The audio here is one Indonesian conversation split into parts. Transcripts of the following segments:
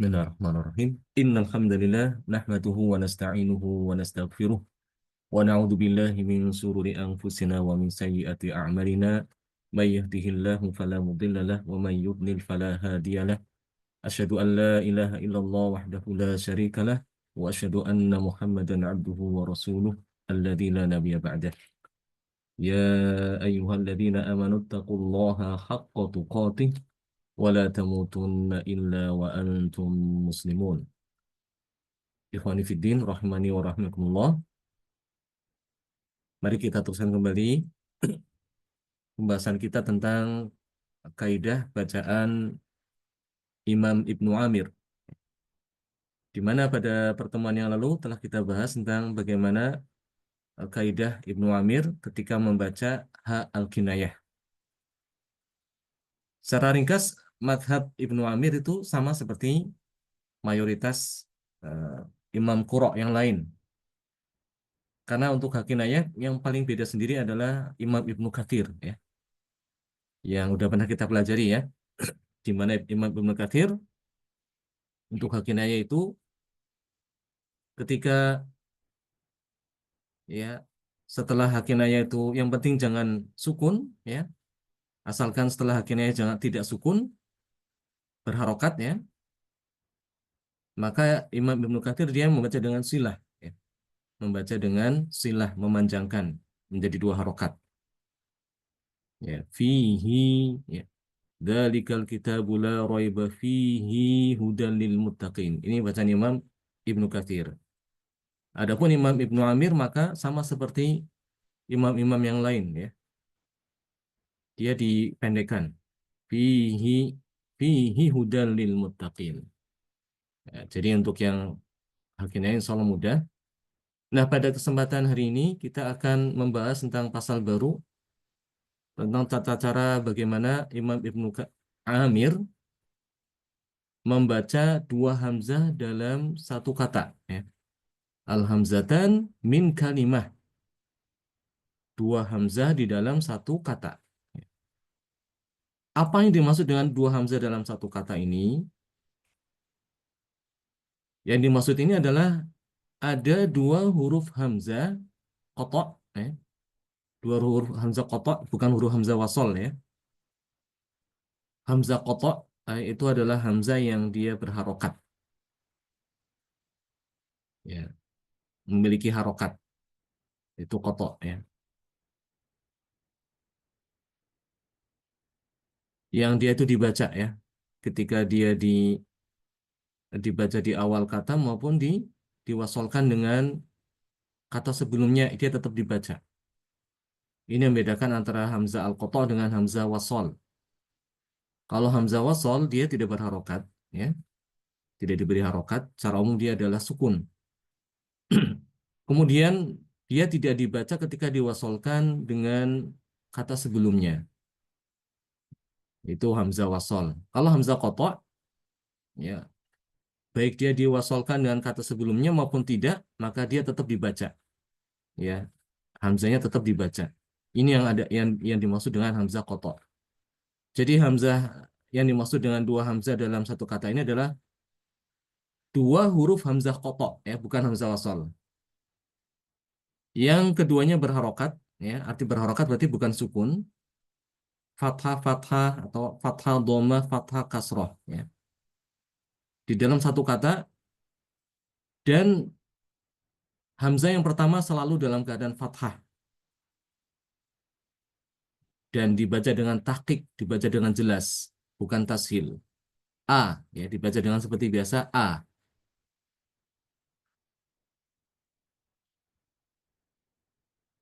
Bismillahirrahmanirrahim. Innal hamdalillah nahmaduhu wa nasta'inuhu wa nastaghfiruh wa na'udzu billahi min shururi anfusina wa min sayyiati a'malina. May yahdihillahu fala mudilla lahu wa may yudlil fala hadiya lahu. Asyhadu an la ilaha illallah wahdahu la syarika lahu wa asyhadu anna Muhammadan 'abduhu wa rasuluh alladzi la nabiyya ba'dah. Ya ayyuhalladzina amanu taqullaha haqqa tuqatih wa la tamutunna illa wa antum muslimun. Ikhwani Fiddin, rahimani wa rahmakumullah. Mari kita teruskan kembali pembahasan kita tentang kaidah bacaan Imam Ibnu Amir. Di mana pada pertemuan yang lalu telah kita bahas tentang bagaimana kaidah Ibnu Amir ketika membaca ha al-kinayah. Secara ringkas, madhab Ibnu Amir itu sama seperti mayoritas Imam Qura yang lain. Karena untuk ha kinayah yang paling beda sendiri adalah Imam Ibnu Katsir, ya, yang udah pernah kita pelajari, ya, di mana Imam Ibnu Katsir untuk hak kinayah itu ketika, ya, setelah hak kinayah itu yang penting jangan sukun, ya, asalkan setelah hak kinayah jangan tidak sukun berharokat, ya, maka Imam Ibnu Katsir dia membaca dengan silah, ya, membaca dengan silah memanjangkan menjadi dua harokat, ya, fihi, ya, dzalikal kitabu la raiba fihi hudan lil muttaqin. Ini bacaan Imam Ibnu Katsir. Adapun Imam Ibnu Amir maka sama seperti imam-imam yang lain, ya. Dia dipendekkan. Fihi fihi hudal lil muttaqin. Ya, jadi untuk yang hakimnya insya Allah mudah. Nah, pada kesempatan hari ini kita akan membahas tentang pasal baru tentang tata cara bagaimana Imam Ibnu Amir membaca dua hamzah dalam satu kata, ya. Al-hamzatan min kalimah. Dua hamzah di dalam satu kata. Apa yang dimaksud dengan dua hamzah dalam satu kata ini? Yang dimaksud ini adalah ada dua huruf hamzah kotok, ya. Dua huruf hamzah kotok, bukan huruf hamzah wasol, ya. Hamzah kotok itu adalah hamzah yang dia berharokat, ya, memiliki harokat, itu kotok, ya. Yang dia itu dibaca, ya, ketika dia dibaca di awal kata maupun diwasolkan dengan kata sebelumnya, dia tetap dibaca. Ini yang membedakan antara hamzah al-kotok dengan hamzah wasol. Kalau hamzah wasol dia tidak berharokat, ya, tidak diberi harokat, secara umum dia adalah sukun. Kemudian dia tidak dibaca ketika diwasolkan dengan kata sebelumnya, itu hamzah wasol. Kalau hamzah qata', ya, baik dia diwasolkan dengan kata sebelumnya maupun tidak, maka dia tetap dibaca, ya, hamzahnya tetap dibaca. Ini yang ada yang dimaksud dengan hamzah qata'. Jadi hamzah yang dimaksud dengan dua hamzah dalam satu kata ini adalah dua huruf hamzah qata', ya, bukan hamzah wasol. Yang keduanya berharokat, ya, arti berharokat berarti bukan sukun, fathah fathah atau fathah dhammah fathah kasroh, ya, di dalam satu kata, dan hamzah yang pertama selalu dalam keadaan fathah dan dibaca dengan tahqiq, dibaca dengan jelas, bukan tashil. A, ya, dibaca dengan seperti biasa A.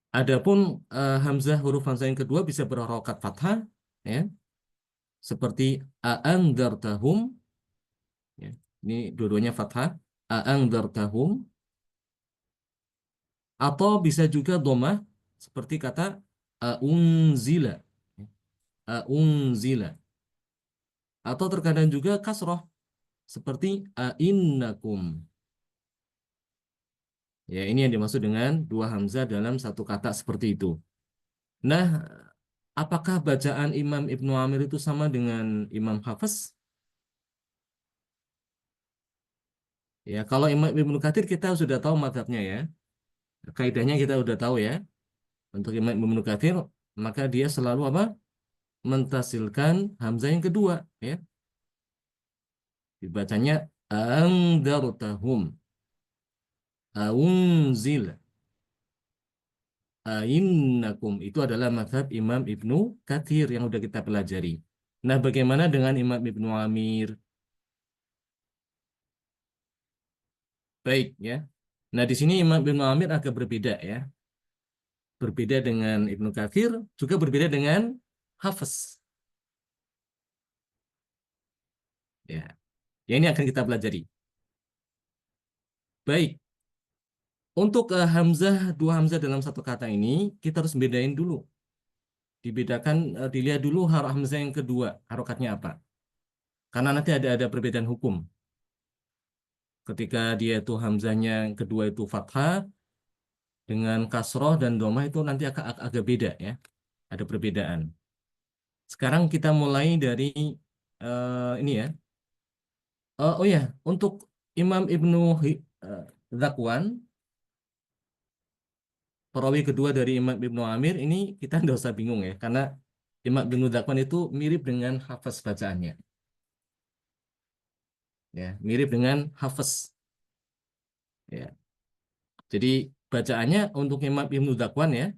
Adapun hamzah huruf hamzah yang kedua bisa berharokat fathah, ya, seperti a'angdartahum, ya. Ini dua-duanya fathah, a'angdartahum, atau bisa juga dhammah seperti kata unzila, unzila, atau terkadang juga kasroh seperti innakum. Ya, ini yang dimaksud dengan dua hamzah dalam satu kata seperti itu. Nah, apakah bacaan Imam Ibnu Amir itu sama dengan Imam Hafiz? Ya, kalau Imam Ibnu Katsir kita sudah tahu mazhabnya ya. Kaidahnya kita sudah tahu ya. Untuk Imam Ibnu Katsir maka dia selalu apa? Mentasilkan hamzah yang kedua ya. Dibacanya andartahum aunzil ainnakum. Itu adalah mazhab Imam Ibnu Katsir yang sudah kita pelajari. Nah, bagaimana dengan Imam Ibnu Amir? Baik ya. Nah, di sini Imam Ibnu Amir agak berbeda ya. Berbeda dengan Ibnu Katsir, juga berbeda dengan Hafiz. Ya, ya ini akan kita pelajari. Baik, untuk dua hamzah dalam satu kata ini, kita harus bedain dulu. Dibedakan, dilihat dulu hamzah yang kedua, harokatnya apa. Karena nanti ada perbedaan hukum. Ketika dia itu hamzahnya yang kedua itu fathah, dengan kasroh dan domah itu nanti agak beda ya. Ada perbedaan. Sekarang kita mulai dari ini ya. Oh ya, untuk Imam Zakwan, perawi kedua dari Imam Ibnu Amir, ini kita tidak usah bingung ya, karena Imam Ibnu Zakwan itu mirip dengan Hafs bacaannya, ya, mirip dengan Hafs, ya. Jadi bacaannya untuk Imam Ibnu Zakwan ya,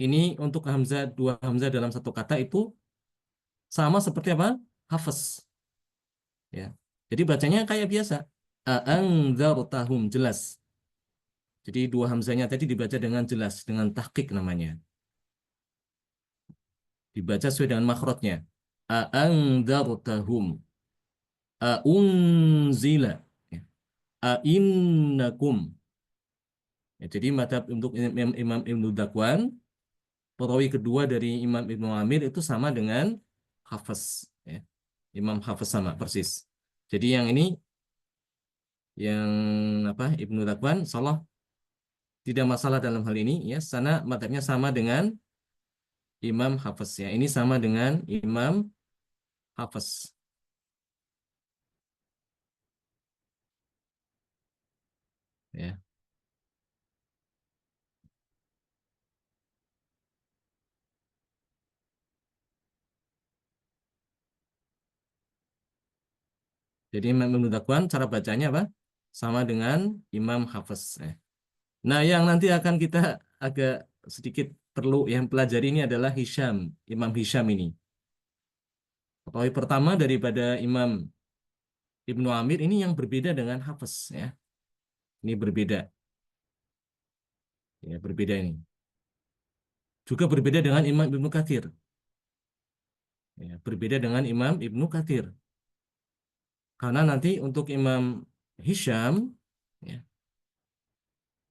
ini untuk dua hamzah dalam satu kata itu sama seperti apa? Hafs, ya. Jadi bacanya kayak biasa. A'anzartahum jelas. Jadi dua hamzanya tadi dibaca dengan jelas, dengan tahqiq namanya. Dibaca sesuai dengan makhrajnya. A'anzartahum. A'unzila. Ya. A'innakum. Ya, jadi madhab untuk Imam Ibnu Dakwan, perawi kedua dari Imam Ibnu Amir itu sama dengan Hafiz. Ya. Imam Hafiz sama persis. Jadi yang ini, yang apa Ibnu Dakwan, salah tidak masalah dalam hal ini ya. Sana madhabnya sama dengan Imam Hafiz ya. Ini sama dengan Imam Hafiz. Ya. Jadi Imam Ibnu Dakwan cara bacanya apa? Sama dengan Imam Hafiz. Ya. Nah, yang nanti akan kita agak sedikit perlu yang pelajari ini adalah Hisham, Imam Hisham ini. Perawi pertama daripada Imam Ibnu Amir ini yang berbeda dengan Hafiz ya. Ini berbeda, ya berbeda ini. Juga berbeda dengan Imam Ibnu Katsir. Ya, berbeda dengan Imam Ibnu Katsir. Karena nanti untuk Imam Hisham ya,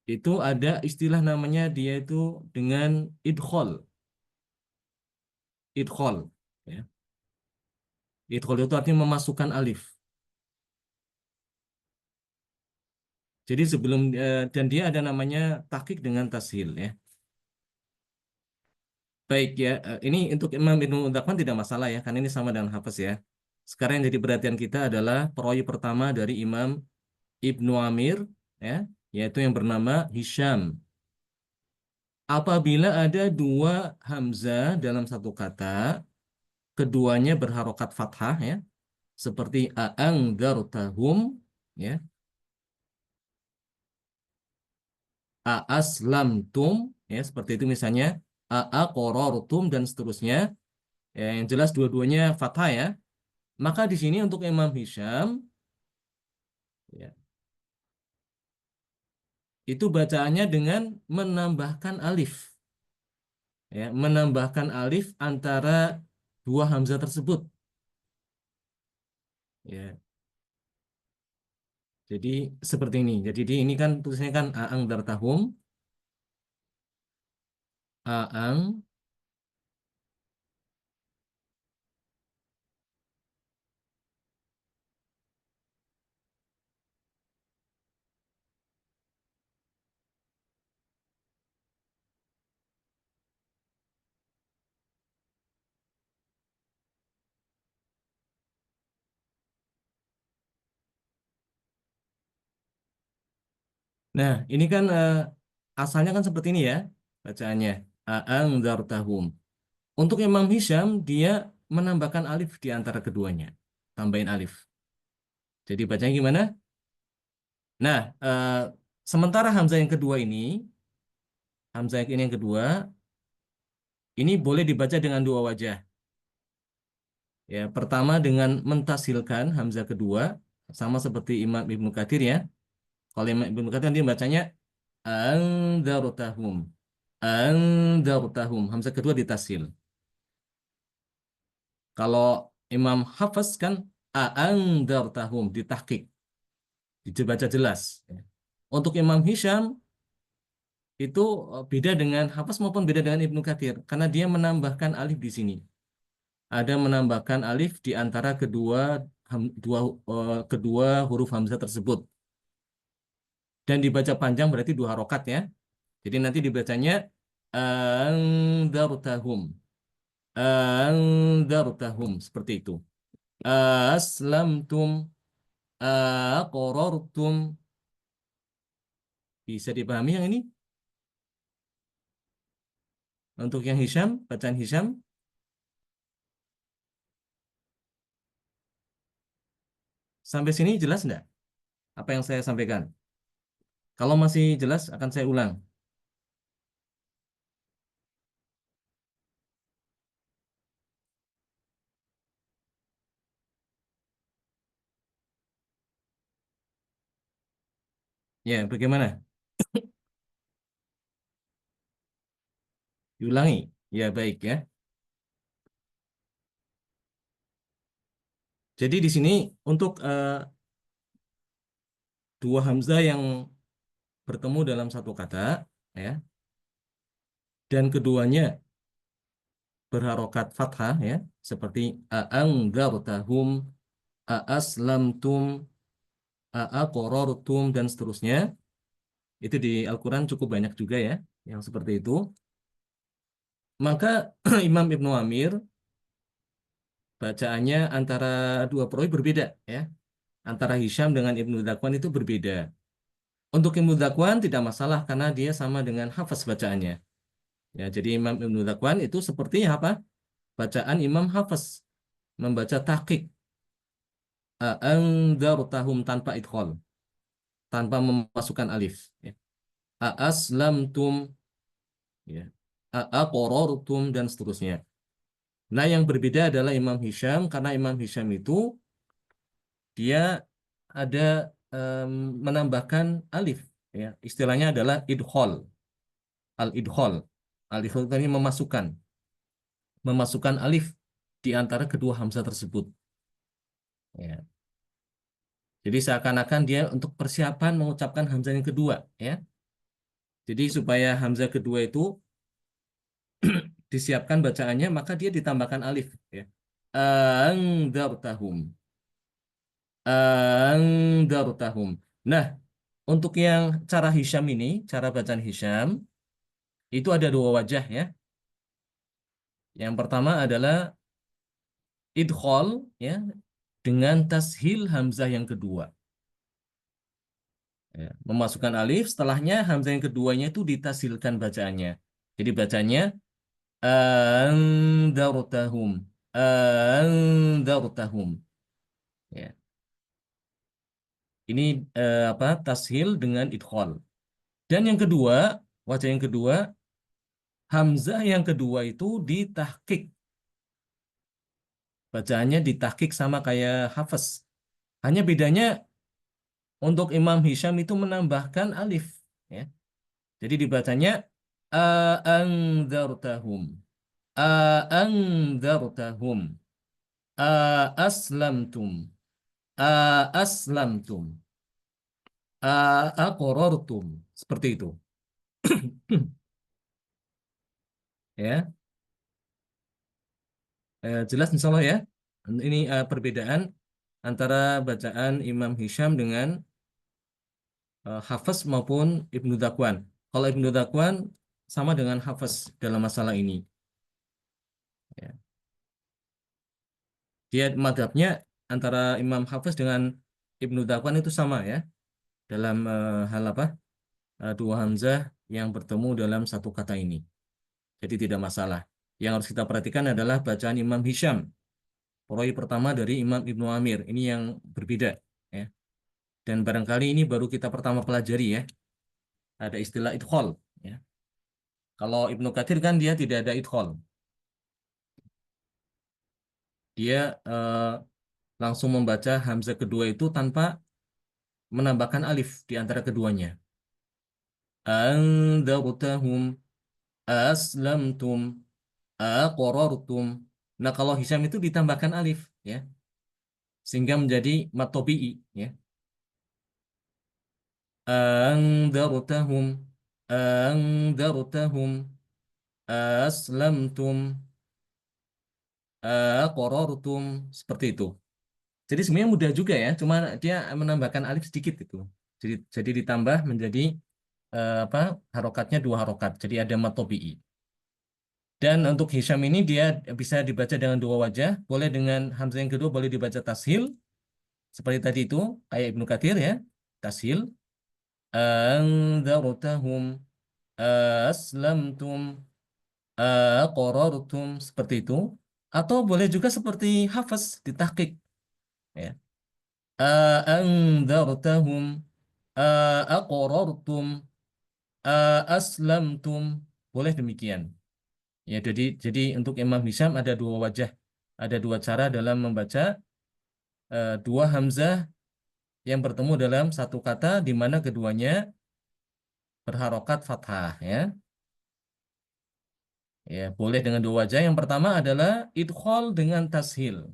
itu ada istilah namanya dia itu dengan idkhol. Idkhol. Ya. Idkhol itu artinya memasukkan alif. Jadi sebelum dan dia ada namanya tahqiq dengan tashil ya. Baik ya, ini untuk Imam Ibnu Utsman tidak masalah ya, karena ini sama dengan Hafiz ya. Sekarang yang jadi perhatian kita adalah perawi pertama dari Imam Ibnu Amir ya, yaitu yang bernama Hisham. Apabila ada dua hamzah dalam satu kata, keduanya berharokat fathah ya, seperti a'angdartahum ya, a'aslamtum ya, seperti itu misalnya, a'aqrartum dan seterusnya. Ya, yang jelas dua-duanya fathah ya. Maka di sini untuk Imam Hisham ya, itu bacaannya dengan menambahkan alif ya, menambahkan alif antara dua hamzah tersebut ya. Jadi seperti ini. Jadi ini kan tulisannya kan aang dartahum, aang Nah, ini kan asalnya kan seperti ini ya bacaannya. A'angdzartahum. Untuk Imam Hisham dia menambahkan alif di antara keduanya. Tambahin alif. Jadi bacanya gimana? Nah, sementara Hamzah yang kedua ini, Hamzah ini yang kedua, ini boleh dibaca dengan dua wajah. Ya, pertama dengan mentasilkan Hamzah kedua, sama seperti Imam Ibnu Katsir ya. Kalau Imam Ibnu Katsir dia bacanya andzartahum. Andzartahum. Hamzah kedua ditasil. Kalau Imam Hafiz kan andzartahum ditahqiq, dibaca jelas. Ya. Untuk Imam Hisham itu beda dengan Hafiz maupun beda dengan Ibnu Katsir karena dia menambahkan alif di sini. Ada menambahkan alif di antara kedua huruf hamzah tersebut dan dibaca panjang berarti dua harokat ya. Jadi nanti dibacanya andzartahum, andzartahum seperti itu. Aslamtum, aqrartum. Bisa dipahami yang ini? Untuk yang Hisham, bacaan Hisham, sampai sini jelas enggak? Apa yang saya sampaikan? Kalau masih jelas akan saya ulang. Ya, bagaimana? Diulangi. Ya, baik ya. Jadi di sini untuk dua hamzah yang bertemu dalam satu kata, ya, dan keduanya berharokat fathah, ya, seperti a'anggartahum, a'aslamtum, a'aqorortum, dan seterusnya. Itu di Al-Quran cukup banyak juga ya, yang seperti itu. Maka Imam Ibnu Amir bacaannya antara dua perawi berbeda, ya. Antara Hisham dengan Ibnu Dzakwan itu berbeda. Untuk Ibnu Dzakwan tidak masalah karena dia sama dengan Hafs bacaannya. Ya, jadi Imam Ibnu Dzakwan itu seperti apa? Bacaan Imam Hafs membaca tahqiq a'andzartahum tanpa idgham, tanpa memasukkan alif. Ya. A'aslamtum, ya. A'aqarartum dan seterusnya. Nah, yang berbeda adalah Imam Hisham karena Imam Hisham itu dia ada em, menambahkan alif. Ya, istilahnya adalah idghal, al-idghal. Al-idghal tadi memasukkan alif di antara kedua hamzah tersebut. Ya. Jadi seakan-akan dia untuk persiapan mengucapkan hamzah yang kedua, ya. Jadi supaya hamzah kedua itu disiapkan bacaannya, maka dia ditambahkan alif, ya. Angdartahum, angdartahum. Nah, untuk yang cara Hisham ini, cara bacaan Hisham itu ada dua wajah, ya. Yang pertama adalah idkhal, ya, dengan tashil hamzah yang kedua. Ya, memasukkan alif, setelahnya hamzah yang keduanya itu ditasilkan bacaannya. Jadi bacanya andartahum, andartahum. Ya, ini apa? Tashil dengan idkhal. Dan yang kedua, wajah yang kedua, hamzah yang kedua itu ditahqiq. Bacaannya ditahqiq sama kayak hafaz. Hanya bedanya untuk Imam Hisham itu menambahkan alif. Ya. Jadi dibacanya andartahum. A'andzartahum, aslamtum, aslamtum, aqrartum. Seperti itu. Ya, jelas insya Allah ya. Ini perbedaan antara bacaan Imam Hisham dengan Hafs maupun Ibnu Dzakwan. Kalau Ibnu Dzakwan sama dengan Hafs dalam masalah ini. Ya. Dia madhabnya antara Imam Hafs dengan Ibnu Dzakwan itu sama ya dalam hal apa? dua hamzah yang bertemu dalam satu kata ini. Jadi tidak masalah. Yang harus kita perhatikan adalah bacaan Imam Hisham, perawi pertama dari Imam Ibnu Amir. Ini yang berbeda, ya. Dan barangkali ini baru kita pertama pelajari, ya. Ada istilah idkhol, ya. Kalau Ibnu Katsir kan dia tidak ada idkhol. Dia langsung membaca hamzah kedua itu tanpa menambahkan alif di antara keduanya. Andartahum, aslamtum, aqrartum. Nah, kalau Hisham itu ditambahkan alif, ya, sehingga menjadi matobi'i, ya. Andartahum, andartahum, aslamtum, aqrartum, seperti itu. Jadi sebenarnya mudah juga, ya, cuma dia menambahkan alif sedikit itu. Jadi ditambah menjadi apa, harokatnya dua harokat. Jadi ada matobi'i. Dan untuk Hisham ini dia bisa dibaca dengan dua wajah, boleh dengan hamzah yang kedua boleh dibaca tashil seperti tadi itu kayak Ibnu Katsir, ya, tashil. Andzartahum, aslamtum, aqrartum, seperti itu. Atau boleh juga seperti Hafs di tahqiq, ya. Andzartahum, aqrartum, aslamtum, boleh demikian. Ya, jadi untuk Imam Hisham ada dua wajah, ada dua cara dalam membaca dua hamzah yang bertemu dalam satu kata di mana keduanya berharokat fathah, ya. Ya, boleh dengan dua wajah. Yang pertama adalah idkhol dengan tashil.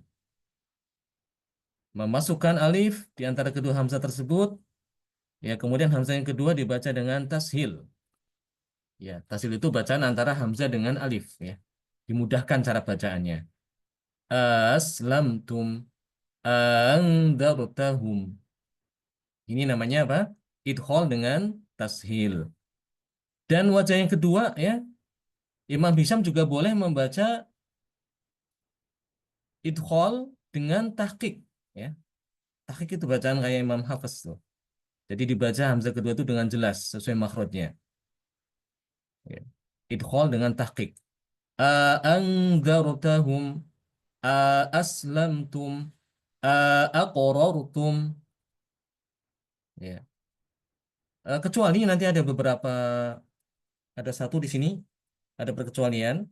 Memasukkan alif di antara kedua hamzah tersebut, ya, kemudian hamzah yang kedua dibaca dengan tashil. Ya, tashil itu bacaan antara hamzah dengan alif, ya. Dimudahkan cara bacaannya. Aslamtum, andartahum. Ini namanya apa? Idkhol dengan tashil. Dan wajah yang kedua, ya, Imam Hisham juga boleh membaca idkhol dengan tahqiq, ya. Tahqiq itu bacaan kayak Imam Hafiz tuh. Jadi dibaca hamzah kedua itu dengan jelas sesuai makhrajnya. Ya. Idkhol dengan tahqiq. Andzartahum, aslamtum, aqrartum. Ya. Kecuali nanti ada satu di sini, ada perkecualian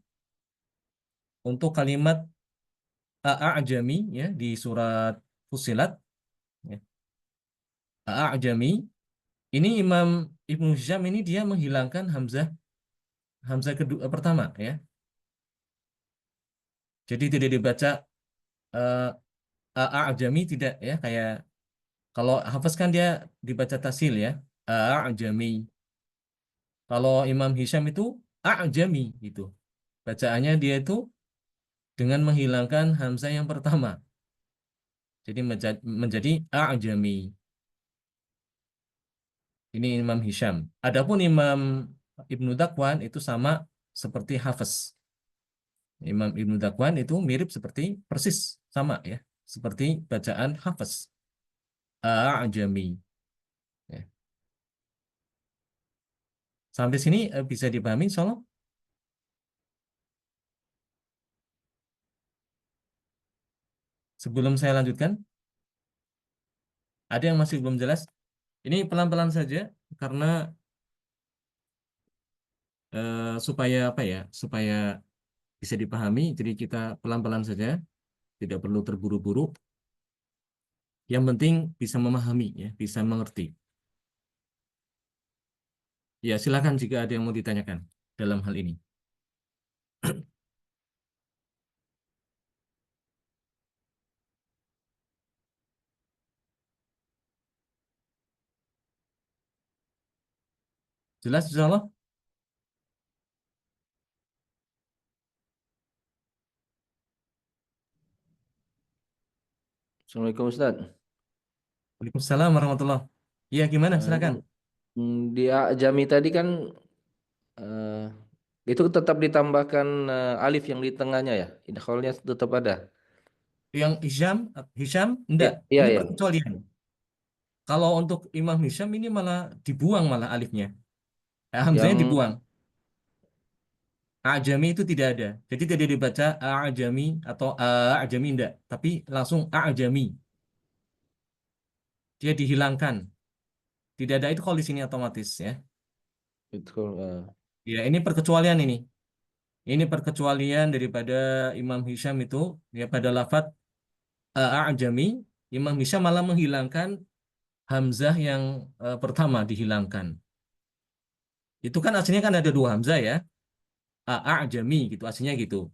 untuk kalimat a'jami, ya, di surat Fussilat, ya. A'jami ini Imam Ibnu Hisham ini dia menghilangkan hamzah hamzah kedua pertama, ya. Jadi tidak dibaca eh, a'jami, tidak, ya, kayak kalau Hafiz kan dia dibaca tasil, ya, a'jami. Kalau Imam Hisham itu a'jami itu. Bacaannya dia itu dengan menghilangkan hamzah yang pertama. Jadi menjadi a'jami. Ini Imam Hisham. Adapun Imam Ibnu Dakwan itu sama seperti Hafiz. Imam Ibnu Dakwan itu mirip seperti persis sama, ya, seperti bacaan Hafiz. A'jami. Ya. Sampai sini bisa dipahami, insyaallah. Sebelum saya lanjutkan, ada yang masih belum jelas? Ini pelan-pelan saja karena supaya apa, ya? Supaya bisa dipahami. Jadi kita pelan-pelan saja, tidak perlu terburu-buru. Yang penting bisa memahami, ya, bisa mengerti. Ya, silakan jika ada yang mau ditanyakan dalam hal ini. Jelas, insyaallah? Assalamualaikum Ustaz. Waalaikumsalam warahmatullah. Iya, gimana? Silakan. Di Jami tadi kan eh, itu tetap ditambahkan alif yang di tengahnya ya. Idkhalnya tetap ada. Yang Hisham, Ya, enggak. iya Ini ya. perkecualian. Kalau untuk Imam Hisham ini malah dibuang malah alifnya. Hamzanya Yang dibuang. A'jami itu tidak ada. Jadi tidak dibaca a'jami atau a'jami enggak, tapi langsung a'jami. Dia dihilangkan. Tidak ada itu kalau di sini otomatis ya. itu Ya, ini perkecualian ini. Ini perkecualian daripada Imam Hisham itu ya pada lafadz a'jami, Imam Hisham malah menghilangkan hamzah yang pertama dihilangkan. Itu kan aslinya kan ada dua hamzah ya. A'jami gitu aslinya gitu.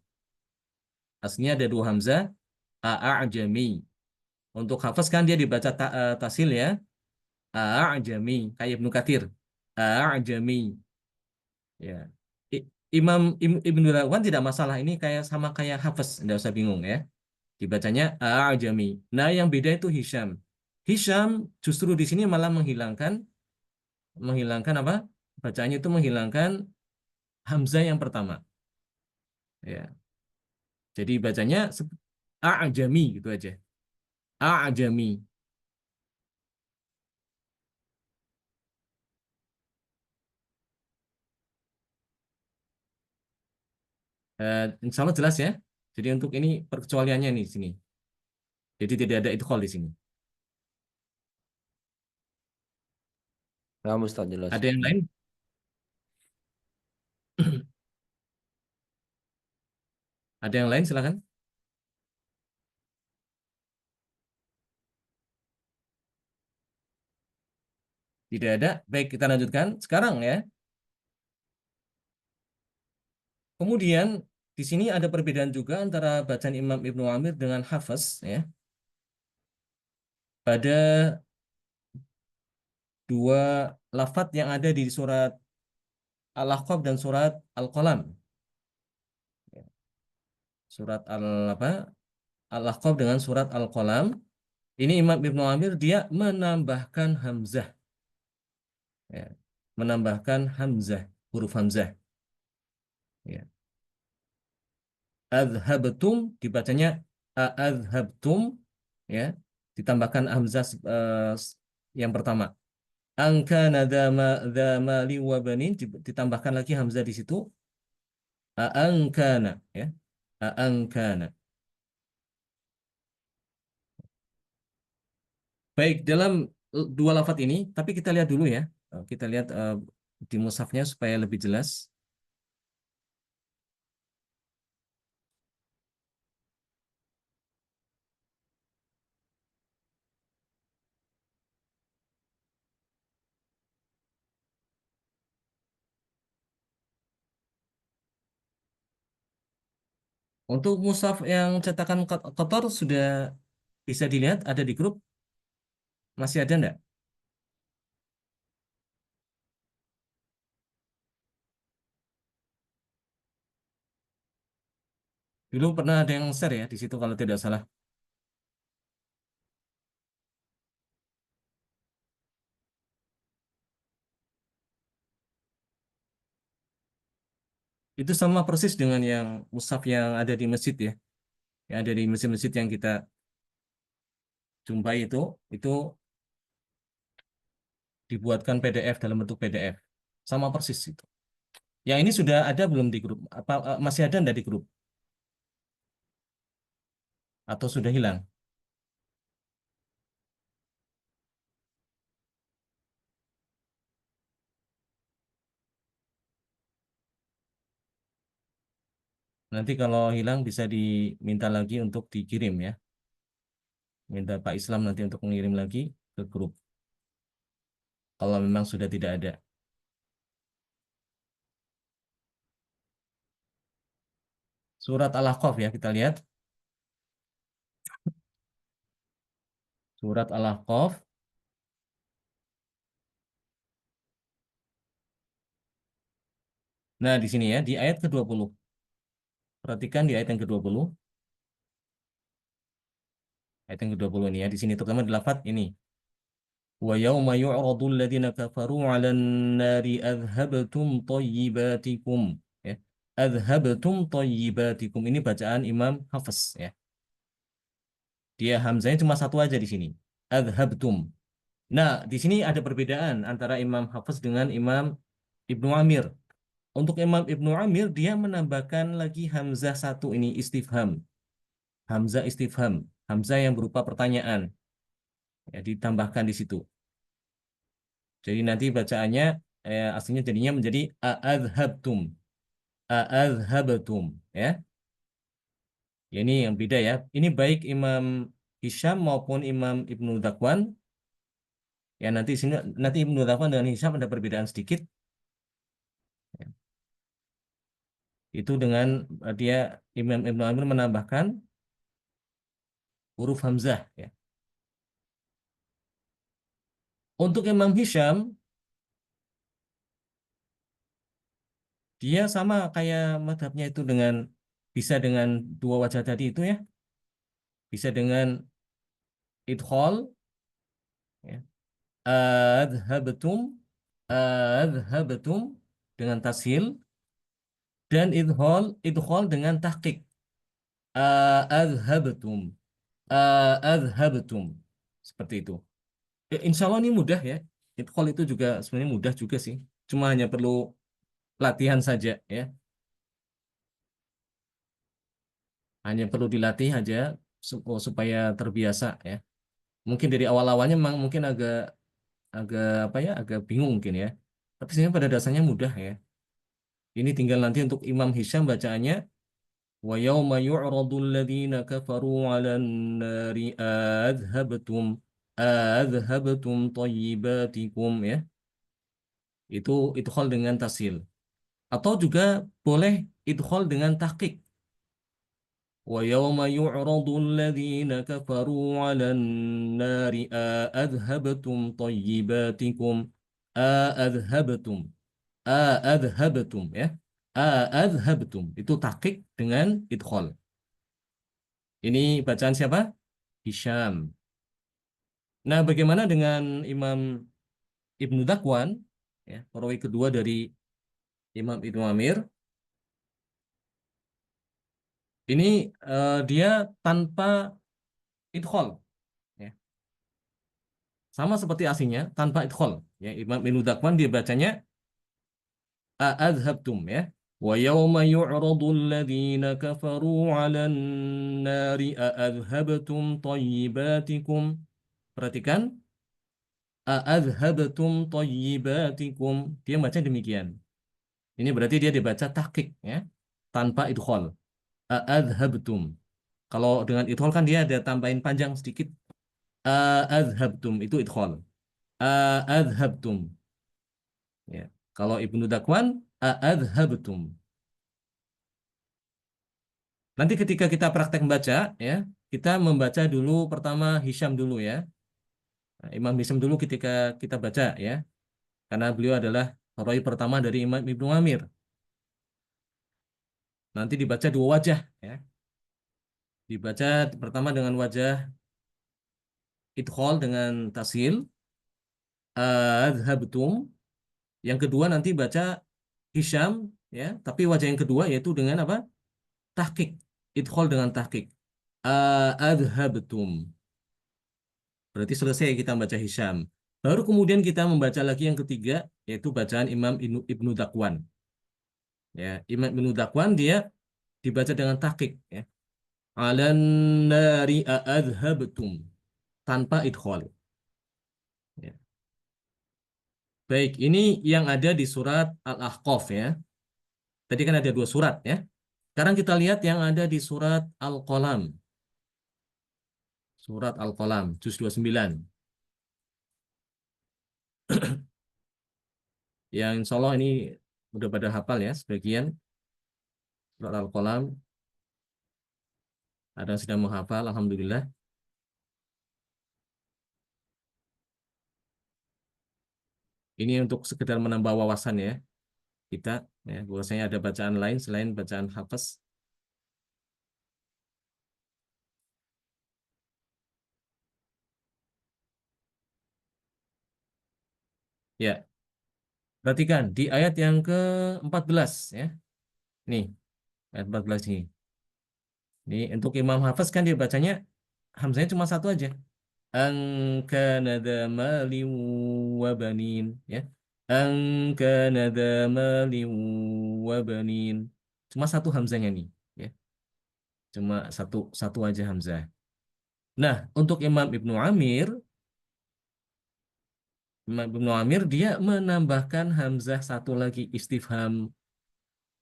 Aslinya ada dua hamzah a'jami. Untuk hafaz kan dia dibaca tasil ya. A'jami kayak Ibnu Katsir. A'jami ya. Ibnu Lawan tidak masalah ini kayak sama kayak hafaz, enggak usah bingung ya. Dibacanya a'jami. Nah, yang beda itu Hisham. Hisham justru di sini malah menghilangkan apa? Bacaannya itu menghilangkan hamzah yang pertama. Ya. Jadi bacanya a'jami gitu aja. A'jami. Insya Allah jelas ya. Jadi untuk ini perkecualiannya nih di sini. Jadi tidak ada idghal di sini. Nah, Ustaz jelas. Ada yang lain? Ada yang lain silakan. Tidak ada. Baik, kita lanjutkan sekarang ya. Kemudian di sini ada perbedaan juga antara bacaan Imam Ibnu Amir dengan Hafaz ya. Pada dua lafadz yang ada di surat Al-Ahqaf dan surat Al-Qalam. Surat Al apa? Al-Ahqaf dengan surat Al-Qalam. Ini Imam Ibnu Amir dia menambahkan hamzah ya. Menambahkan hamzah, huruf hamzah ya. Adhabtum dibacanya adhabtum ya. Ditambahkan hamzah yang pertama. Angka nadama dzamali wa banin ditambahkan lagi hamzah di situ. Angkana ya. Angkana. Baik, dalam dua lafadz ini, tapi kita lihat dulu ya. Kita lihat di mushafnya supaya lebih jelas. Untuk mushaf yang cetakan kotor sudah bisa dilihat ada di grup. Masih ada enggak? Dulu pernah ada yang share ya di situ kalau tidak salah. Itu sama persis dengan yang mushaf yang ada di masjid ya. Yang ada di masjid-masjid yang kita jumpai itu dibuatkan PDF dalam bentuk PDF. Sama persis itu. Yang ini sudah ada belum di grup? Apa masih ada enggak di grup? Atau sudah hilang? Nanti kalau hilang bisa diminta lagi untuk dikirim ya. Minta Pak Islam nanti untuk mengirim lagi ke grup. Kalau memang sudah tidak ada. Surat Al-Ahqaf ya kita lihat. Surat Al-Ahqaf. Nah di sini ya di ayat ke-20. Perhatikan di ayat yang ke-20. Ayat yang ke-20 ini ya. Di sini terutama di lafadz ini. Wa yauma yu'radu alladziina kafaru 'alan nari adhabtum thayyibatikum. Ya. Adhabtum thayyibatikum. Ini bacaan Imam Hafiz ya. Dia hamzanya cuma satu aja di sini. Adhabtum. Nah, di sini ada perbedaan antara Imam Hafiz dengan Imam Ibnu Amir. Untuk Imam Ibnu Amir dia menambahkan lagi hamzah satu ini istifham. Hamzah istifham. Hamzah yang berupa pertanyaan. Ya, ditambahkan di situ. Jadi nanti bacaannya aslinya jadinya menjadi a'adhabtum. A'adhabtum. Ya. Ya, ini yang beda ya. Ini baik Imam Hisham maupun Imam Ibnu Dakwan. Ya nanti Ibnu Dakwan dengan Hisham ada perbedaan sedikit. Ya. Itu dengan dia Imam Ibnu Amir menambahkan huruf hamzah ya. Untuk Imam Hisham dia sama kayak madhabnya itu dengan bisa dengan dua wajah tadi itu ya. Bisa dengan idkhal ya. Adhabtum adhabtum dengan tashil dan idkhal dengan tahqiq. Adhabtum adhabtum seperti itu. Insya Allah ini mudah ya. Idkhal itu juga sebenarnya mudah juga sih. Cuma hanya perlu latihan saja ya. Hanya perlu dilatih aja supaya terbiasa ya. Mungkin dari awal-awalnya memang mungkin agak agak apa ya, agak bingung mungkin ya. Tapi sebenarnya pada dasarnya mudah ya. Ini tinggal nanti untuk Imam Hisham bacaannya wa yauma yu'radul ladzina kafaru 'alan nari adhabtum thayyibatikum ya. Itu idkhal dengan tasil. Atau juga boleh idkhal dengan tahqiq. ويوم يعرض الذين كفروا على النار أذهبتم طيباتكم أذهبتم أذهبتم ya أذهبتم itu tahqiq dengan idkhal. Ini bacaan siapa? Hisham. Nah, bagaimana dengan Imam Ibnu Dakwan ya, perawi kedua dari Imam Ibnu Amir? Ini dia tanpa idkhal ya. Sama seperti aslinya tanpa idkhal ya. Imam Ibnu Dakwan dia bacanya a'adhabtum ya. Wa yawma yu'radu alladhina kafaru 'alan nari a'adhabtum thayyibatikum. Perhatikan a'adhabtum thayyibatikum. Dia baca demikian. Ini berarti dia dibaca tahqiq ya, tanpa idkhal. A'adhabtum. Kalau dengan idkhal kan dia ada tambahin panjang sedikit. A'adhabtum itu idkhal. A'adhabtum. Ya. Kalau Ibnu Dakwan, a'adhabtum. Nanti ketika kita praktek membaca, ya, kita membaca dulu pertama Hisham dulu ya. Nah, Imam Hisham dulu ketika kita baca ya, karena beliau adalah perawi pertama dari Imam Ibnu Amir. Nanti dibaca dua wajah ya. Dibaca pertama dengan wajah idkhal dengan tasil, adhabtum. Yang kedua nanti baca Hisham ya, tapi wajah yang kedua yaitu dengan apa? Tahqiq. Idkhal dengan tahqiq. Adhabtum. Berarti selesai kita membaca Hisham. Baru kemudian kita membaca lagi yang ketiga, yaitu bacaan Imam Ibnu Dakwan. Ya, Imam Ibnu Dakwan dia dibaca dengan tahqiq. Ya. Alan nari adhabtum. Tanpa idkhal. Ya. Baik, ini yang ada di surat Al-Ahqaf ya. Tadi kan ada dua surat ya. Sekarang kita lihat yang ada di surat Al-Qalam. Surat Al-Qalam, juz 29. Yang insya Allah ini udah pada hafal ya sebagian. Surat Al-Qalam. Ada yang sedang menghafal, Alhamdulillah. Ini untuk sekedar menambah wawasan ya. Kita, ya, bahwasanya ada bacaan lain selain bacaan hafaz. Ya, perhatikan di ayat yang ke-14 ya. Nih, ayat 14 ini. Ini untuk Imam Hafiz kan dia bacanya hamzanya cuma satu aja. Angkana dza malin wa banin ya. An kana dza malin wa banin. Cuma satu hamzahnya nih, ya. Cuma satu satu aja hamzah. Nah, untuk Imam Ibnu Amir dia menambahkan hamzah satu lagi istifham,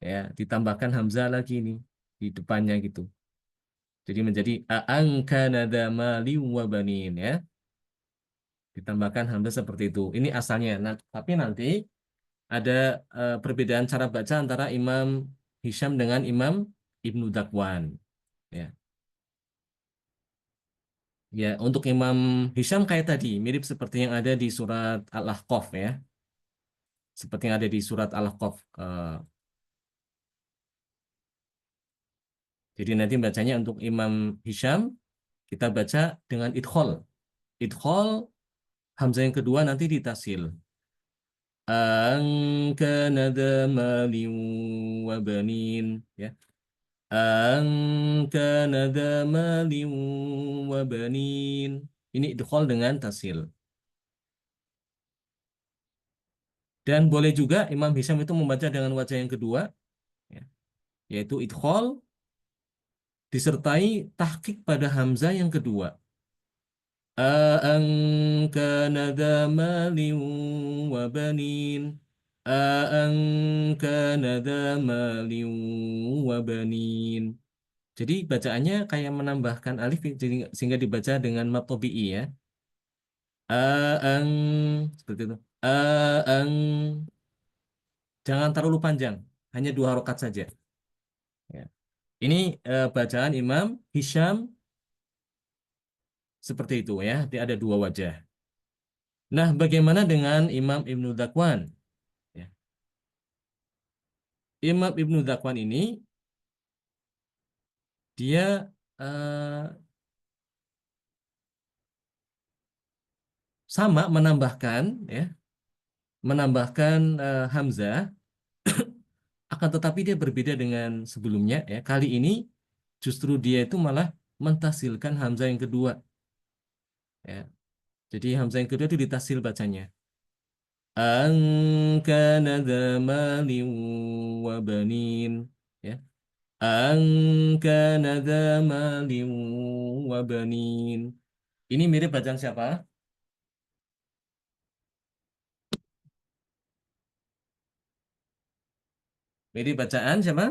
ya, ditambahkan hamzah lagi nih di depannya gitu. Jadi menjadi an kana dza malin wa banin, ya. Ditambahkan hamzah seperti itu. Ini asalnya. Nah, tapi nanti ada perbedaan cara baca antara Imam Hisham dengan Imam Ibnu Dakwan. Ya, ya untuk Imam Hisham kayak tadi, mirip seperti yang ada di surat Al-Ahqaf, ya, seperti yang ada di surat Al-Ahqaf. Jadi nanti bacanya untuk Imam Hisham kita baca dengan idkhol. Idkhol hamzah yang kedua nanti ditasil. An kana dza malin wa banin, ya. An kana dza malin wa banin. Ini idkhol dengan tasil. Dan boleh juga Imam Hisham itu membaca dengan wajah yang kedua, ya, yaitu idkhol disertai tahqiq pada hamzah yang kedua. An kana dza malin wa banin. An kana dza malin wa banin. Jadi bacaannya kayak menambahkan alif sehingga dibaca dengan mad tabi'i, ya. Ang seperti itu. Ang jangan terlalu panjang, hanya dua harokat saja. Ya. Ini bacaan Imam Hisham seperti itu, ya. Dia ada dua wajah. Nah, bagaimana dengan Imam Ibnu Dakwan? Ya. Imam Ibnu Dakwan ini dia sama menambahkan hamzah, akan tetapi dia berbeda dengan sebelumnya, ya. Kali ini justru dia itu malah mentasilkan hamzah yang kedua, ya. Jadi hamzah yang kedua itu ditasil bacanya. An kana dza malin wa banin, ya. An kana dza malin wa banin. Ini mirip bacaan siapa? Mirip bacaan siapa?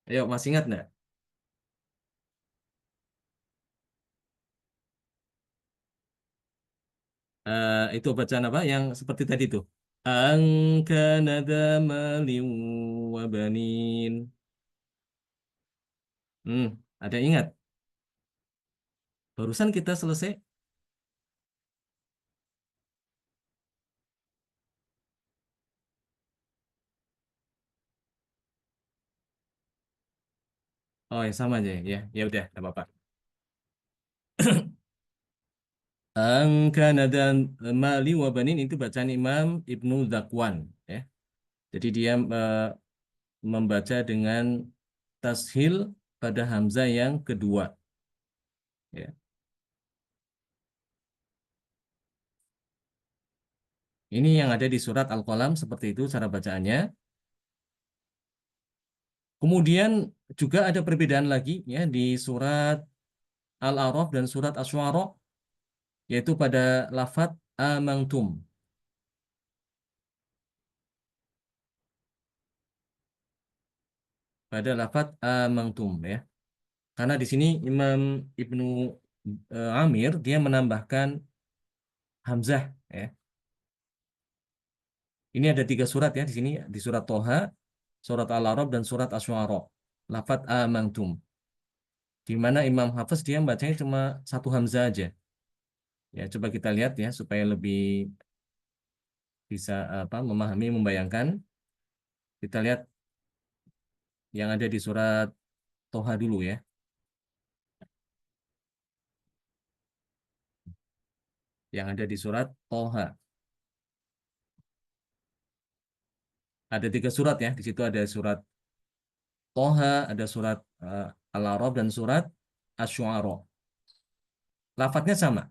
Ayo, masih ingat nggak? Itu bacaan apa yang seperti tadi tuh? An kana dza malin wa banin. Ada ingat? Barusan kita selesai. Oh, ya sama aja, ya. Ya udah, enggak apa-apa. Angka dan mali wa banin itu bacaan Imam Ibnu Zakwan, ya. Jadi dia membaca dengan tashil pada hamzah yang kedua, ya. Ini yang ada di surat Al-Qalam, seperti itu cara bacaannya. Kemudian juga ada perbedaan lagi, ya, di surat Al-A'raf dan surat Asy-Syu'ara, yaitu pada lafadz amantum. Pada lafadz amantum, ya. Karena di sini Imam Ibnu Amir dia menambahkan hamzah, ya. Ini ada tiga surat, ya, di sini, di surat Toha, surat Al-A'raf dan surat Asy-Syu'ara. Lafadz amantum. Di mana Imam Hafiz dia membacanya cuma satu hamzah aja. Ya, coba kita lihat, ya, supaya lebih bisa memahami, membayangkan. Kita lihat yang ada di surat Toha dulu, ya. Yang ada di surat Toha. Ada tiga surat, ya. Di situ ada surat Toha, ada surat Al-A'raf dan surat Asy-Syu'ara. Lafadznya sama.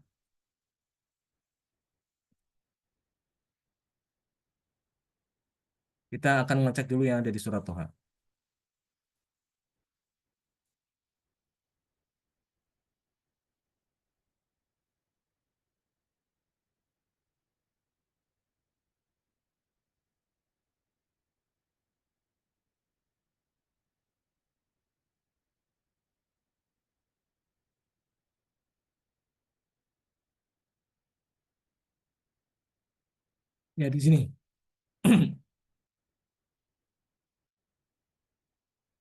Kita akan ngecek dulu yang ada di surat Toha. Ya, di sini.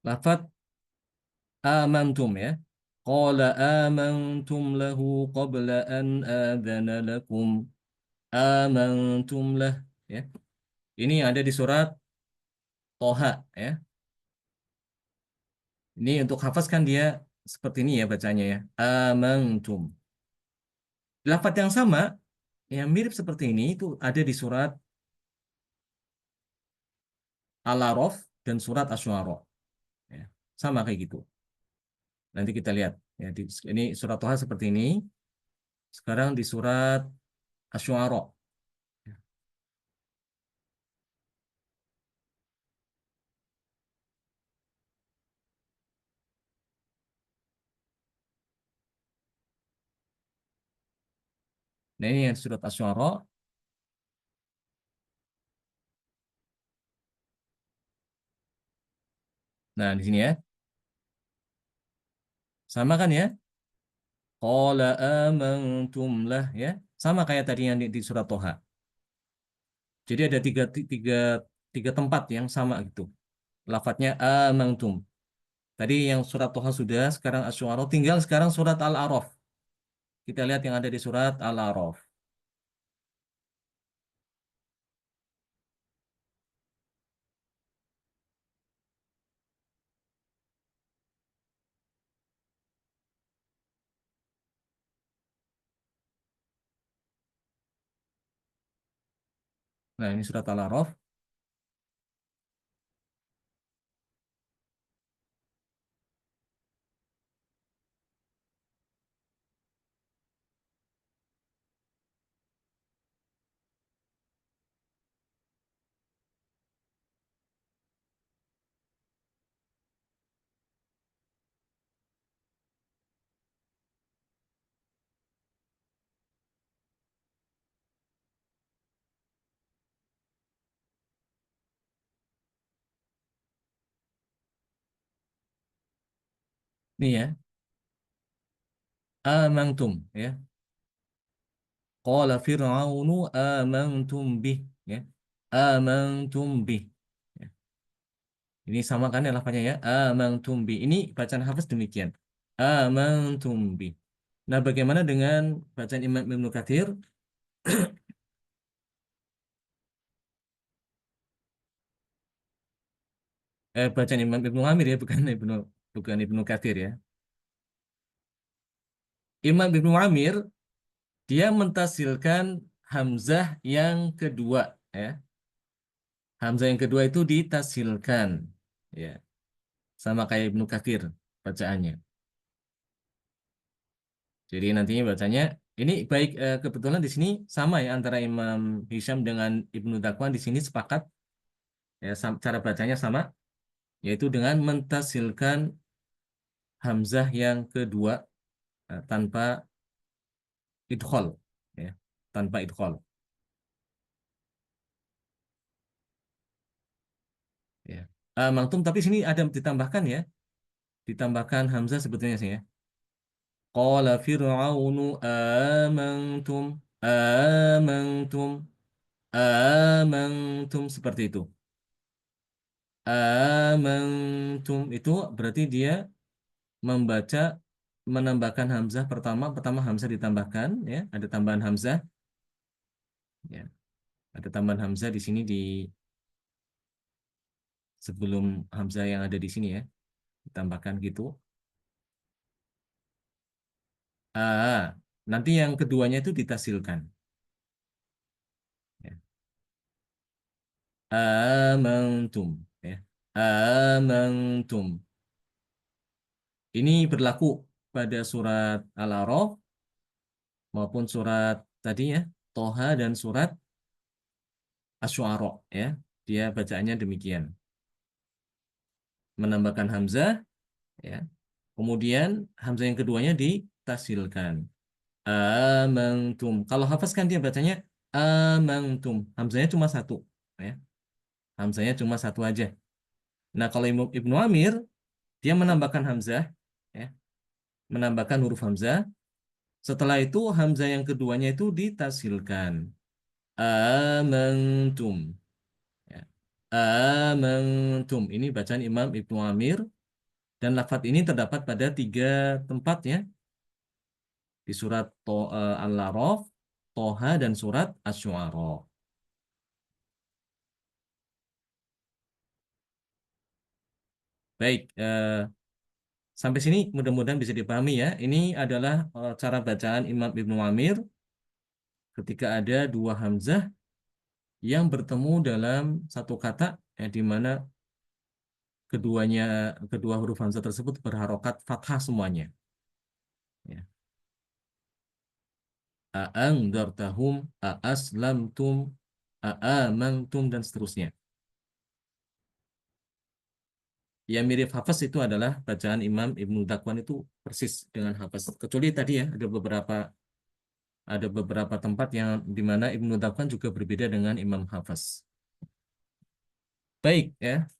Lafat amantum ya. Qala amantum lahu qabla an adzana lakum. Amantum lah ya. Ini ada di surat Toha ya. Ini untuk hafaz kan dia seperti ini ya bacanya ya. Amantum. Lafat yang sama yang mirip seperti ini itu ada di surat Al-A'raf dan surat Asy-Syu'ara ya. Sama kayak gitu. Nanti kita lihat ya ini surat Toha seperti ini. Sekarang di surat Asy-Syu'ara. Nah, ini yang surat Asy-Syu'ara. Nah, di sini ya. Sama kan ya? Qala amantum lah ya. Sama kayak tadi yang di surat Toha. Jadi ada tiga tempat yang sama gitu. Lafadznya amantum. Tadi yang surat Toha sudah, sekarang Asy-Syu'ara. Tinggal sekarang surat Al-A'raf. Kita lihat yang ada di surat Al-A'raf. Nah, ini surat Al-A'raf. Nih ya, amantum ya. Qala fir'aunu amantum bih ya. Amantum bih. Ya. Ini sama kan ya lafadznya ya. Amantum bih. Ini bacaan Hafiz demikian. Amantum bih. Nah, bagaimana dengan bacaan Imam Ibnu Katsir? Bacaan Imam Ibnu Amir ya, bukan Ibnu Katsir ya. Imam Ibnu Amir dia mentasilkan hamzah yang kedua ya. Hamzah yang kedua itu ditasilkan ya. Sama kayak Ibnu Katsir bacaannya. Jadi nantinya bacanya ini baik kebetulan di sini sama ya antara Imam Hisham dengan Ibnu Dakwan di sini sepakat ya cara bacanya sama yaitu dengan mentasilkan hamzah yang kedua tanpa idkhol ya tanpa idkhol ya. Maktum tapi sini ada ditambahkan ya ditambahkan hamzah sebetulnya sih ya. Qala fir'aunu amantum amantum seperti itu. Amantum itu berarti dia membaca menambahkan hamzah pertama hamzah ditambahkan ya ada tambahan hamzah ya ada tambahan hamzah di sini di sebelum hamzah yang ada di sini ya ditambahkan gitu. Ah, nanti yang keduanya itu ditasilkan ya. Amantum ya. Amantum. Ini berlaku pada surat Al-A'raf maupun surat tadi ya Toha dan surat Asy-Syu'ara ya. dia bacaannya demikian. Menambahkan hamzah, ya. Kemudian hamzah yang keduanya ditasilkan. Amantum. Kalau hafaz kan dia bacanya amantum. Hamzahnya cuma satu, ya. Hamzahnya cuma satu aja. Nah, kalau Ibnu Amir dia menambahkan hamzah, ya, menambahkan huruf hamzah. Setelah itu hamzah yang keduanya itu ditasilkan. Amantum. Ya. Amantum. Ini bacaan Imam Ibnu Amir dan lafadz ini terdapat pada 3 tempat, ya, di surat Al-A'raf, Toha, dan surat Asy-Syu'ara. Baik, sampai sini mudah-mudahan bisa dipahami, ya. Ini adalah cara bacaan Imam Ibnu Amir ketika ada dua hamzah yang bertemu dalam satu kata, ya, di mana keduanya kedua huruf hamzah tersebut berharokat fathah semuanya. Ya. A'angdartahum, a'aslamtum, a'amantum, dan seterusnya. Yang mirip hafaz itu adalah bacaan Imam Ibnu Dakwan, itu persis dengan hafaz. Kecuali tadi, ya, ada beberapa tempat yang di mana Ibnu Dakwan juga berbeda dengan Imam Hafaz. Baik, ya.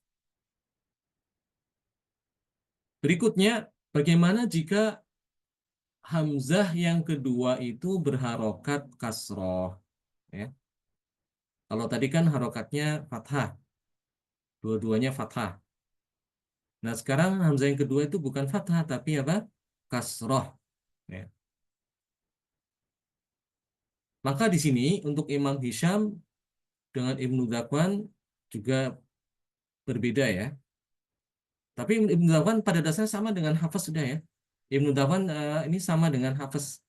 Berikutnya, bagaimana jika hamzah yang kedua itu berharokat kasroh, ya. Kalau tadi kan harokatnya fathah, dua-duanya fathah. Nah, sekarang hamzah yang kedua itu bukan fathah tapi apa? Kasroh, ya. Maka di sini untuk Imam Hisham dengan Ibnu Dakwan juga berbeda, ya. Tapi Ibnu Dakwan pada dasarnya sama dengan Hafiz sudah, ya. Ibnu Dakwan ini sama dengan Hafiz.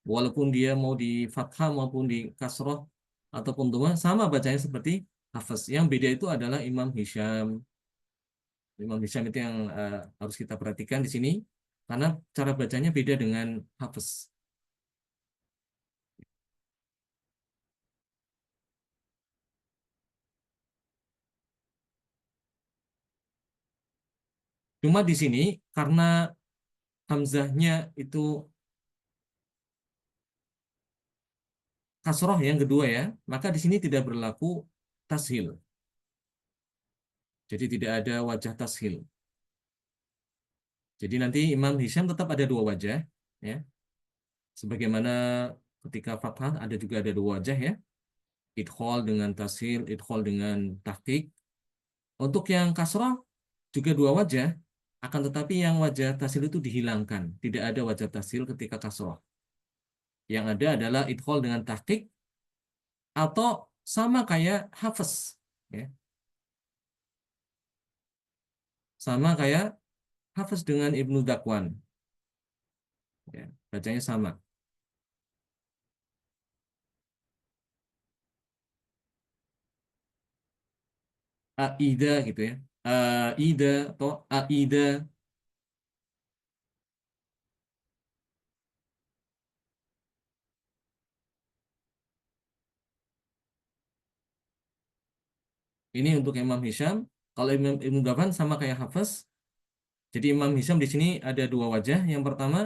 Walaupun dia mau di fathah maupun di kasroh ataupun dhamma, sama bacanya seperti Hafiz. Yang beda itu adalah Imam Hisham. Imam Hisham itu yang harus kita perhatikan di sini karena cara bacanya beda dengan Hafiz. Cuma di sini karena hamzahnya itu kasroh yang kedua, ya, maka di sini tidak berlaku tashil. Jadi tidak ada wajah tashil. Jadi nanti Imam Hisham tetap ada dua wajah, ya. Sebagaimana ketika fathah ada dua wajah, ya. Idkhol dengan tashil, idkhol dengan tahqiq. Untuk yang kasroh juga dua wajah, akan tetapi yang wajah tashil itu dihilangkan. Tidak ada wajah tashil ketika kasroh. Yang ada adalah idkhol dengan tahqiq atau sama kayak hafaz, ya. Sama kayak hafaz dengan Ibnu Dakwan, ya. Bacanya sama. Aida gitu, ya. Aida atau Aida. Ini untuk Imam Hisham. Kalau Imam Ibnu Dakwan sama kayak Hafiz. Jadi Imam Hisham di sini ada dua wajah. Yang pertama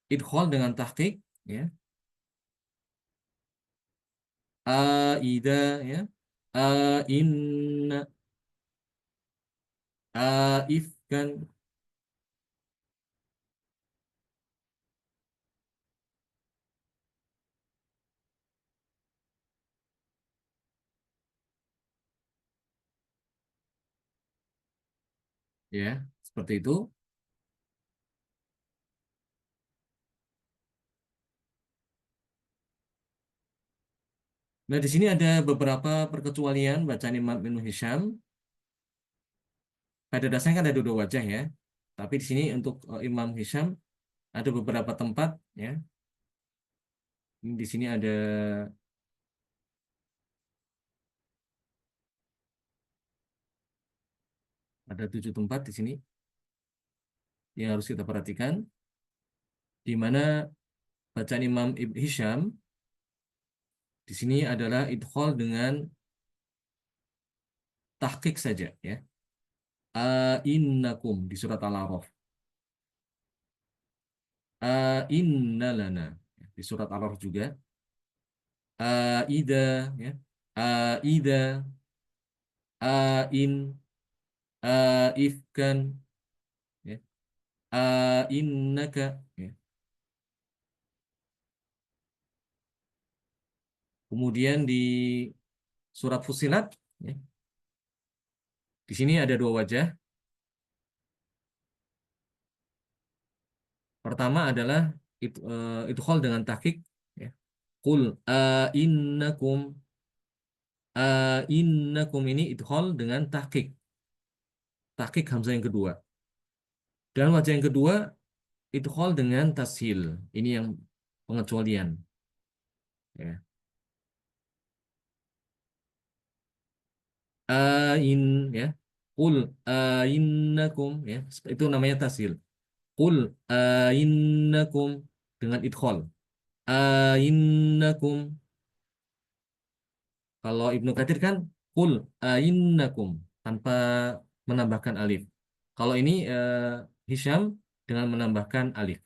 idkhol dengan tahqiq, ya. Aida, ya. Inna, aifkan, ya. Seperti itu. Nah, di sini ada beberapa perkecualian bacaan Imam Ibnu Hisham. Pada dasarnya kan ada dua wajah, ya. Tapi di sini untuk Imam Hisham ada beberapa tempat, ya. Ini di sini ada 7 tempat di sini yang harus kita perhatikan, di mana bacaan Imam Ibn Hisham di sini adalah idkhol dengan tahqiq saja ya. Innakum di surat Al-A'raf. Innalana di surat Al-A'raf juga. Ida ya. Ida in ifkan ya. Innaka ya. Kemudian di surat Fussilat ya. Di sini ada dua wajah. Pertama adalah idghal dengan tahqiq ya. Qul innakum ini idghal dengan tahqiq. Tahqiq hamzah yang kedua. Dan wajah yang kedua idghal dengan tashil. Ini yang pengecualian ya. Ain ya. Qul innakum ya. Itu namanya tashil. Qul innakum dengan idghal. Innakum. Kalau Ibnu Katsir kan qul innakum tanpa menambahkan alif. Kalau ini Hisham dengan menambahkan alif.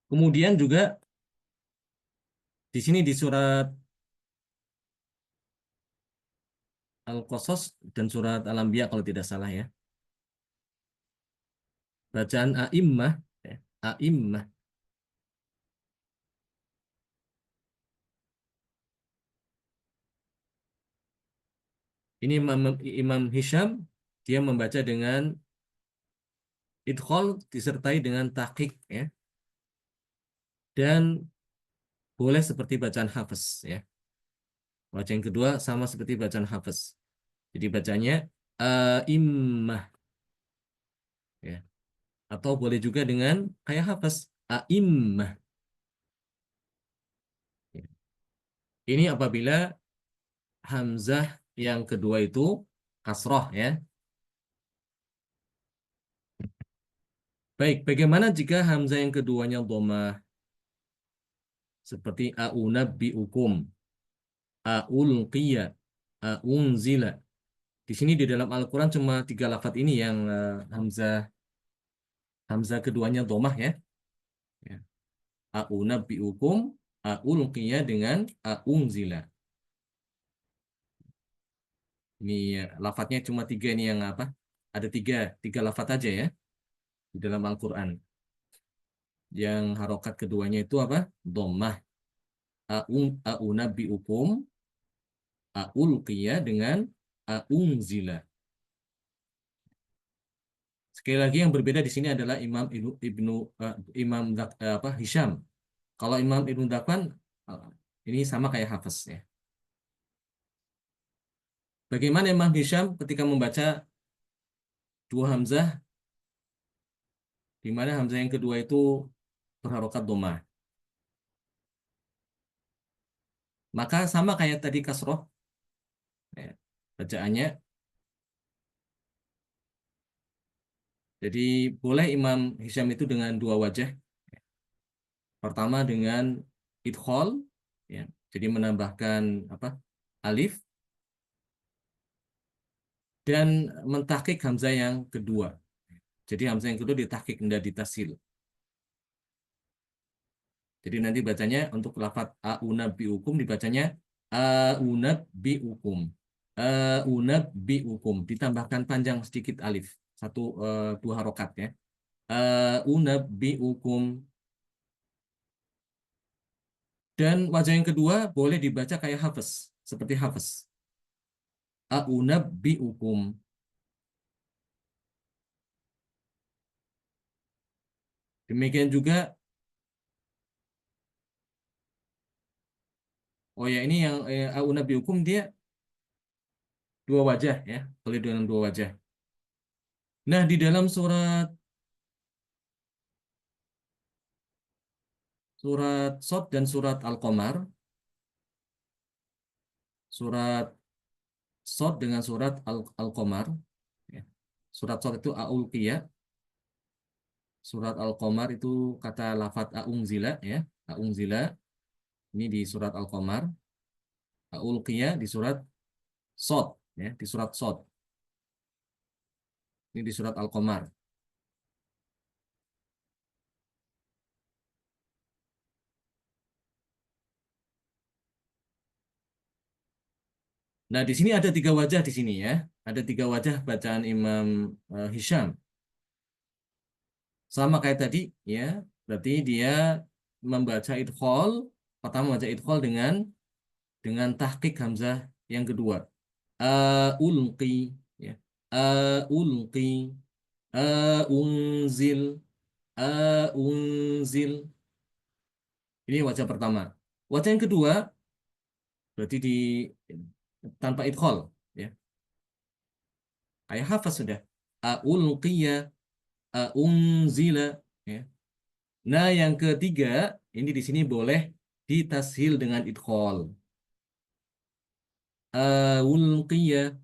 Kemudian juga di sini di surat Al-Qasas dan surat Al-Anbiya kalau tidak salah ya. Bacaan a'immah ya. A'immah. Ini Imam Hisham dia membaca dengan idghal disertai dengan tahqiq ya. Dan boleh seperti bacaan Hafiz ya. Bacaan yang kedua sama seperti bacaan Hafiz. Jadi bacanya a'immah ya. Atau boleh juga dengan kayak Hafiz a'immah. Ya. Ini apabila hamzah yang kedua itu kasroh ya. Baik, bagaimana jika hamzah yang keduanya dhammah? Seperti a'unabbi'ukum, a'ulqiya, a'unzila. Di sini di dalam Al-Quran cuma 3 lafadz ini yang hamzah keduanya dhammah ya. Ya. A'unabbi'ukum, a'ulqiya dengan a'unzila. Ini lafadznya cuma 3 ini yang apa? Ada tiga lafadz aja ya di dalam Al-Quran. Yang harokat keduanya itu apa? Dhammah. A'unabbi'ukum, a'ulqiya dengan a'unzila. Sekali lagi yang berbeda di sini adalah Imam Hisham. Kalau Imam Ibnu Dakwan ini sama kayak Hafiz ya. Bagaimana Imam Hisham ketika membaca dua hamzah di mana hamzah yang kedua itu berharokat dhammah? Maka sama kayak tadi kasroh ya, bacaannya. Jadi boleh Imam Hisham itu dengan dua wajah. Pertama dengan idkhal ya. Jadi menambahkan apa? Alif dan mentahqiq hamzah yang kedua. Jadi hamzah yang kedua ditahqiq, tidak ditasil. Jadi nanti bacanya untuk lafadz a'unabbi'ukum dibacanya a'unabbi'ukum. A'unabbi'ukum ditambahkan panjang sedikit alif. Dua harokat ya. A'unabbi'ukum. Dan wajah yang kedua boleh dibaca kayak Hafiz, seperti Hafiz. A'unabbi'ukum. Demikian juga, oh ya ini yang a'unabbi'ukum dia dua wajah ya, boleh dengan dua wajah. Nah, di dalam surat Shad dan surat Al-Qamar, surat Shad dengan surat Al-Qamar, ya. Surat Shad itu aulqiyah. Surat Al-Qamar itu kata lafat aunzila ya. Aunzila ini di surat Al-Qamar. Aulqiyah di surat Shad ya, di surat Shad. Ini di surat Al-Qamar. Nah, di sini ada tiga wajah di sini ya. Ada tiga wajah bacaan Imam Hisham. Sama kayak tadi ya. Berarti dia membaca idkhol, pertama membaca idkhol dengan tahqiq hamzah yang kedua. Ulqi ya. Ulqi, unzil, unzil. Ini wajah pertama. Wajah yang kedua berarti di tanpa idkhol ya. Kayak hafaz sudah. Ulqiya, unzila ya. Nah, yang ketiga ini di sini boleh ditashil dengan idkhol. Ulqiya,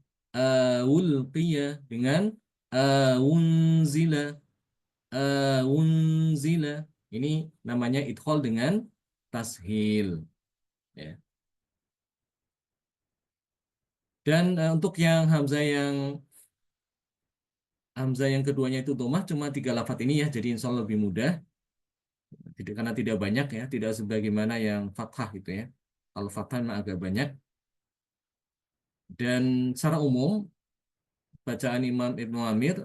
ulqiya dengan unzila, unzila. Ini namanya idkhol dengan tashil ya. Dan untuk yang hamzah yang keduanya itu domah cuma tiga lafadz ini ya, jadi insya Allah lebih mudah. Tidak, karena tidak banyak ya, tidak sebagaimana yang fathah gitu ya. Kalau fathah memang agak banyak. Dan secara umum bacaan Imam Ibnu Amir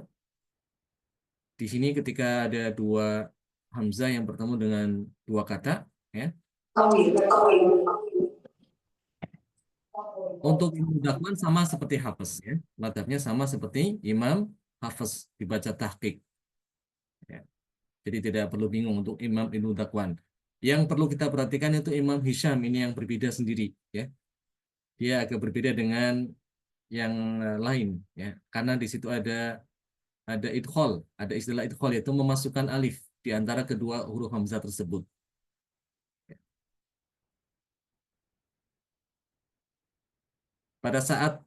di sini ketika ada dua hamzah yang bertemu dengan dua kata ya. Untuk Ibnu Dakwan sama seperti Hafiz ya. Madhabnya sama seperti Imam Hafiz dibaca tahqiq ya. Jadi tidak perlu bingung untuk Imam Ibnu Dakwan. Yang perlu kita perhatikan itu Imam Hisham ini yang berbeda sendiri ya. Dia agak berbeda dengan yang lain ya. Karena di situ ada idkhol, ada istilah idkhol yaitu memasukkan alif di antara kedua huruf hamzah tersebut. Pada saat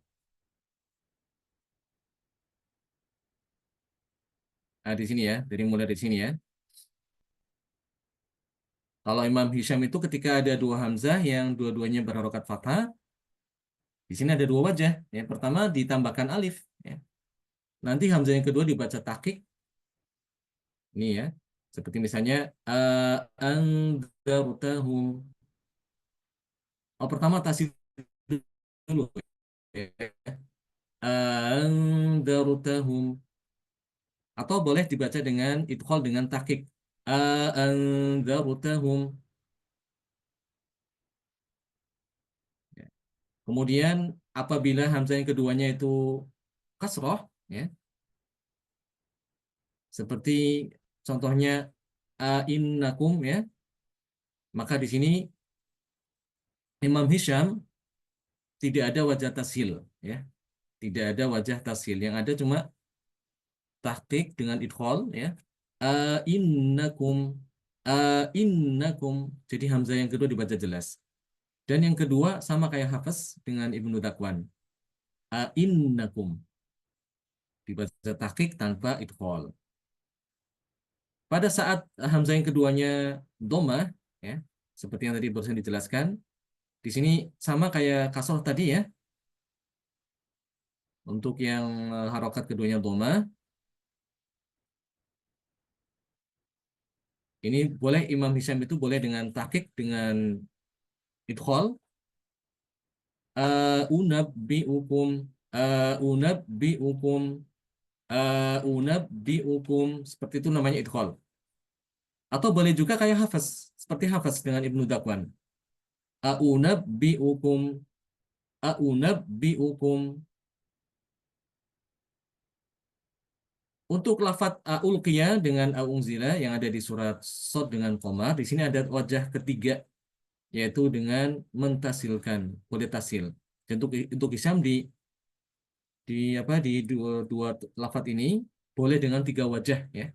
di sini ya, dari mulai dari sini ya. Kalau Imam Hisham itu ketika ada dua hamzah yang dua-duanya berharokat fathah, di sini ada dua wajah. Yang pertama ditambahkan alif ya. Nanti hamzah yang kedua dibaca tahqiq. Ini ya. Seperti misalnya andzartahum. Oh, pertama tasydid dulu ya. Andzartahum. Atau boleh dibaca dengan idkhol dengan tahqiq. Andzartahum. Ya. Kemudian apabila hamzah yang keduanya itu kasroh, ya, seperti contohnya innakum, ya, maka di sini Imam Hisham tidak ada wajah tashil, ya, tidak ada wajah tashil, yang ada cuma tahqiq dengan idkhol, ya, innakum, innakum, jadi hamzah yang kedua dibaca jelas. Dan yang kedua sama kayak Hafiz dengan Ibnu Dakwan, innakum dibaca tahqiq tanpa idkhol. Pada saat hamzah yang keduanya domah, ya, seperti yang tadi barusan dijelaskan, di sini sama kayak kasroh tadi ya. Untuk yang harokat keduanya domah, ini boleh Imam Hisham itu boleh dengan tahqiq dengan idkhol. Unabbiukum, unabbiukum, unabbiukum, seperti itu namanya idkhol. Atau boleh juga kayak Hafiz, seperti Hafiz dengan Ibnu Dakwan. Unabbiukum, unabbiukum. Untuk lafadz ulqiyah dengan aunzila yang ada di surat Shad dengan Qamar, di sini ada wajah ketiga yaitu dengan mentasilkan, boleh tasil. Dan untuk Hisham di apa di dua lafadz ini boleh dengan tiga wajah ya.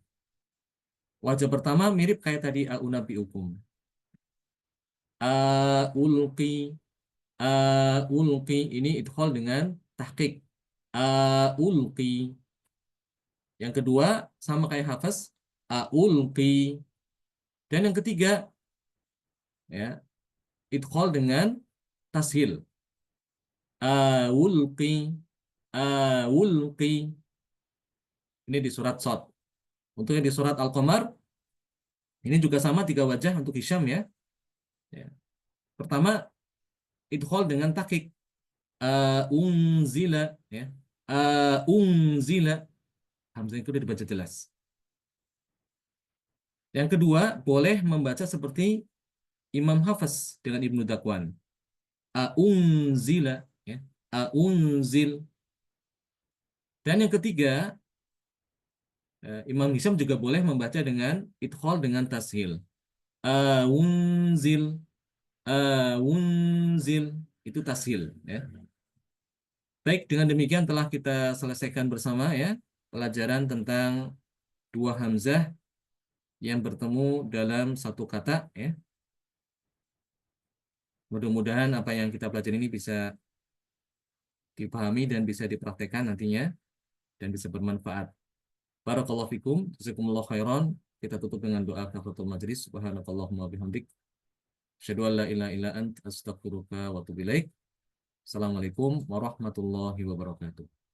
Wajah pertama mirip kayak tadi aunabiukum. Ulqi, ulqi ini idkhol dengan tahqiq. Ulqi. Yang kedua sama kayak hafaz, aulqi. Dan yang ketiga ya, idghal dengan tashil. Aulqi, aulqi. Ini di surat Shad. Untuk yang di surat Al-Qamar, ini juga sama 3 wajah untuk Hisham ya. Ya. Pertama, idghal dengan takik. Unzila ya. Unzila. Hamzah itu udah dibaca jelas. Yang kedua, boleh membaca seperti Imam Hafiz dengan Ibnu Dakwan. Aunzila ya. Aunzil. Dan yang ketiga, Imam Hisham juga boleh membaca dengan idghal dengan tashil. Aunzil. Aunzil. Itu tashil ya. Baik, dengan demikian telah kita selesaikan bersama ya pelajaran tentang dua hamzah yang bertemu dalam satu kata ya. Mudah-mudahan apa yang kita pelajari ini bisa dipahami dan bisa dipraktekkan nantinya dan bisa bermanfaat. Barakallahu fikum, jazakumullahu khairan. Kita tutup dengan doa kafaratul majlis. Subhanakallahumma bihamdik, asyhadu an la ilaha illa ant, astaghfiruka wa atubu ilaik. Assalamualaikum warahmatullahi wabarakatuh.